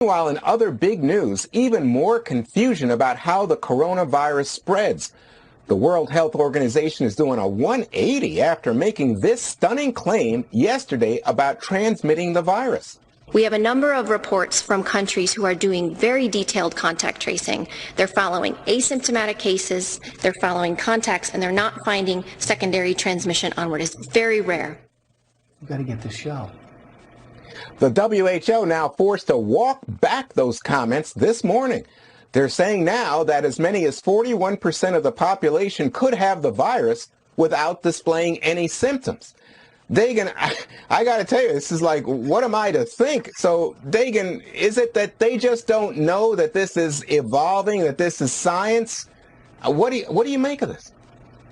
Meanwhile, in other big news, even more confusion about how the coronavirus spreads. The World Health Organization is doing a 180 after making this stunning claim yesterday about transmitting the virus. We have a number of reports from countries who are doing very detailed contact tracing. They're following asymptomatic cases, they're following contacts, and they're not finding secondary transmission onward. It's very rare. You've got to get the show. The WHO now forced to walk back those comments this morning. They're saying now that as many as 41% of the population could have the virus without displaying any symptoms. Dagan, I got to tell you, this is like, what am I to think? So, Dagan, is it that they just don't know that this is evolving, that this is science? What do you make of this?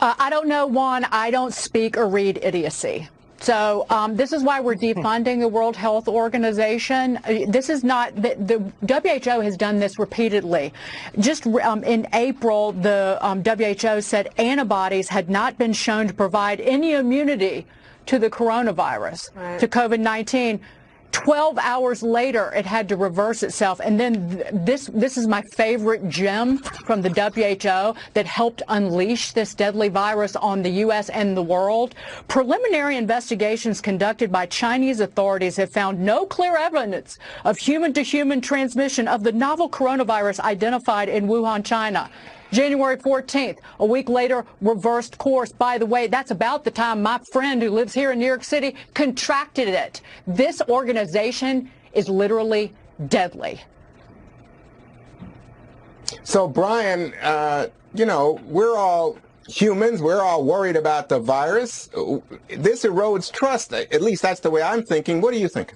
I don't know, Juan. I don't speak or read idiocy. So this is why we're defunding the World Health Organization. This is not, the WHO has done this repeatedly. Just in April, the WHO said antibodies had not been shown to provide any immunity to the coronavirus, to COVID-19. 12 hours later, it had to reverse itself. And then this is my favorite gem from the WHO that helped unleash this deadly virus on the U.S. and the world. Preliminary investigations conducted by Chinese authorities have found no clear evidence of human-to-human transmission of the novel coronavirus identified in Wuhan, China. January 14th, a week later, reversed course. By the way, that's about the time my friend who lives here in New York City contracted it. This organization is literally deadly. So, Brian, you know, we're all humans. We're all worried about the virus. This erodes trust. At least that's the way I'm thinking. What do you think?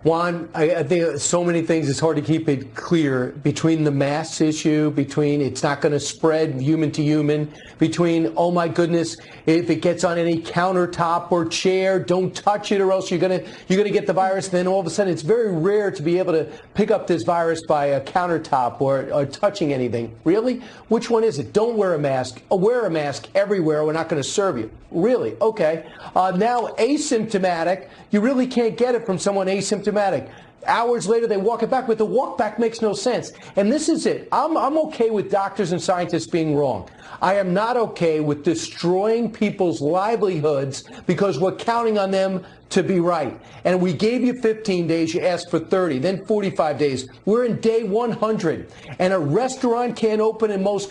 Juan, I think so many things, it's hard to keep it clear between the masks issue, between it's not going to spread human to human, between, oh my goodness, if it gets on any countertop or chair, don't touch it or else you're going to get the virus. And then all of a sudden, it's very rare to be able to pick up this virus by a countertop or touching anything. Really? Which one is it? Don't wear a mask. Wear a mask everywhere. We're not going to serve you. Really? Okay. Now, asymptomatic, you really can't get it from someone asymptomatic. Hours later, they walk it back, but the walk back makes no sense. And this is it. I'm okay with doctors and scientists being wrong. I am not okay with destroying people's livelihoods because we're counting on them to be right. And we gave you 15 days, you asked for 30, then 45 days. We're in day 100. And a restaurant can't open in most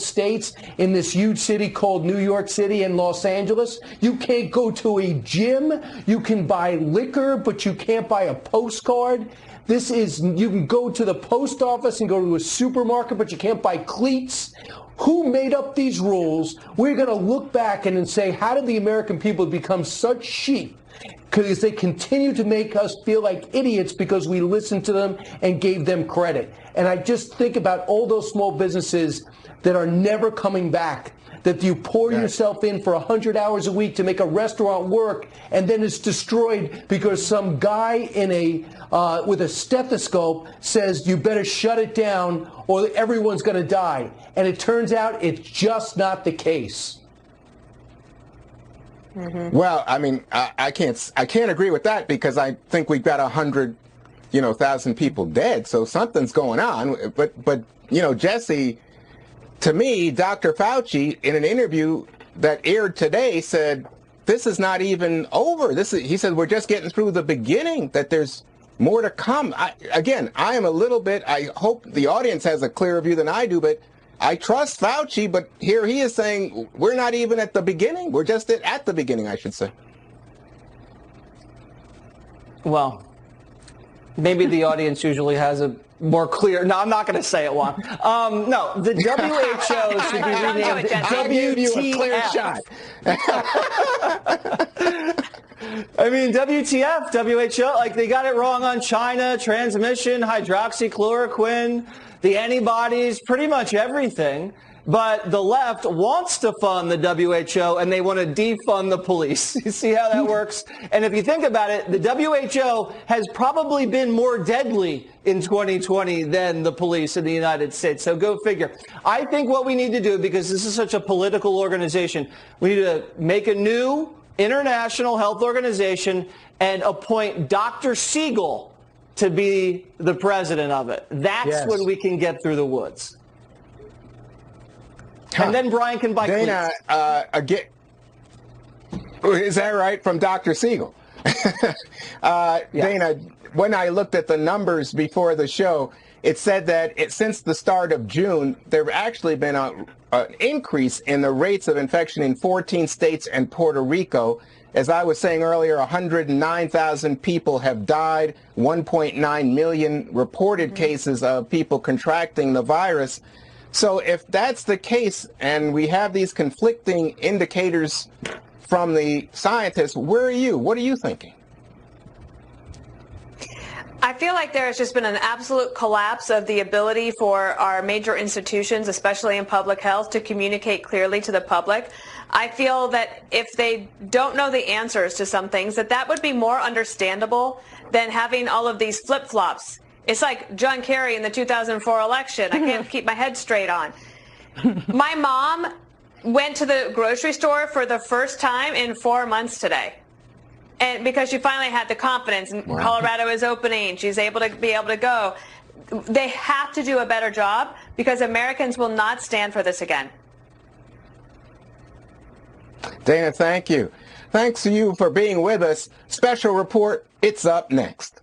states in this huge city called New York City and Los Angeles. You can't go to a gym. You can buy liquor, but you can't buy a postcard. This is, you can go to the post office and go to a supermarket, but you can't buy cleats. Who made up these rules? We're going to look back and then say, how did the American people become such sheep? Because they continue to make us feel like idiots because we listened to them and gave them credit. And I just think about all those small businesses that are never coming back, that you pour yourself in for 100 hours a week to make a restaurant work, and then it's destroyed because some guy in with a stethoscope says you better shut it down or everyone's going to die. And it turns out it's just not the case. Mm-hmm. Well, I mean, I can't agree with that because I think we've got 100,000 people dead, so something's going on. But Jesse, to me, Dr. Fauci, in an interview that aired today, said this is not even over. He said we're just getting through the beginning. That there's more to come. I am a little bit. I hope the audience has a clearer view than I do, but I trust Fauci, but here he is saying we're not even at the beginning. We're just at the beginning, I should say. Well, maybe the audience usually has a more clear. No, I'm not going to say it, Juan. No, the WHO should be renamed WTF. I mean, WTF, WHO, like they got it wrong on China, transmission, hydroxychloroquine, the antibodies, pretty much everything. But the left wants to fund the WHO and they want to defund the police. You see how that works? And if you think about it, the WHO has probably been more deadly in 2020 than the police in the United States. So go figure. I think what we need to do, because this is such a political organization, we need to make a new international health organization and appoint Dr. Siegel to be the president of it. That's when we can get through the woods. And then Brian can buy Dana, again, is that right, from Dr. Siegel? Dana, when I looked at the numbers before the show, it said that since the start of June, there have actually been an increase in the rates of infection in 14 states and Puerto Rico. As I was saying earlier, 109,000 people have died, 1.9 million reported cases of people contracting the virus. So if that's the case, and we have these conflicting indicators from the scientists, where are you? What are you thinking? I feel like there has just been an absolute collapse of the ability for our major institutions, especially in public health, to communicate clearly to the public. I feel that if they don't know the answers to some things, that would be more understandable than having all of these flip-flops. It's like John Kerry in the 2004 election. I can't keep my head straight on. My mom went to the grocery store for the first time in 4 months today. And because she finally had the confidence, and Colorado is opening, she's able to go. They have to do a better job because Americans will not stand for this again. Dana, thank you. Thanks to you for being with us. Special report, it's up next.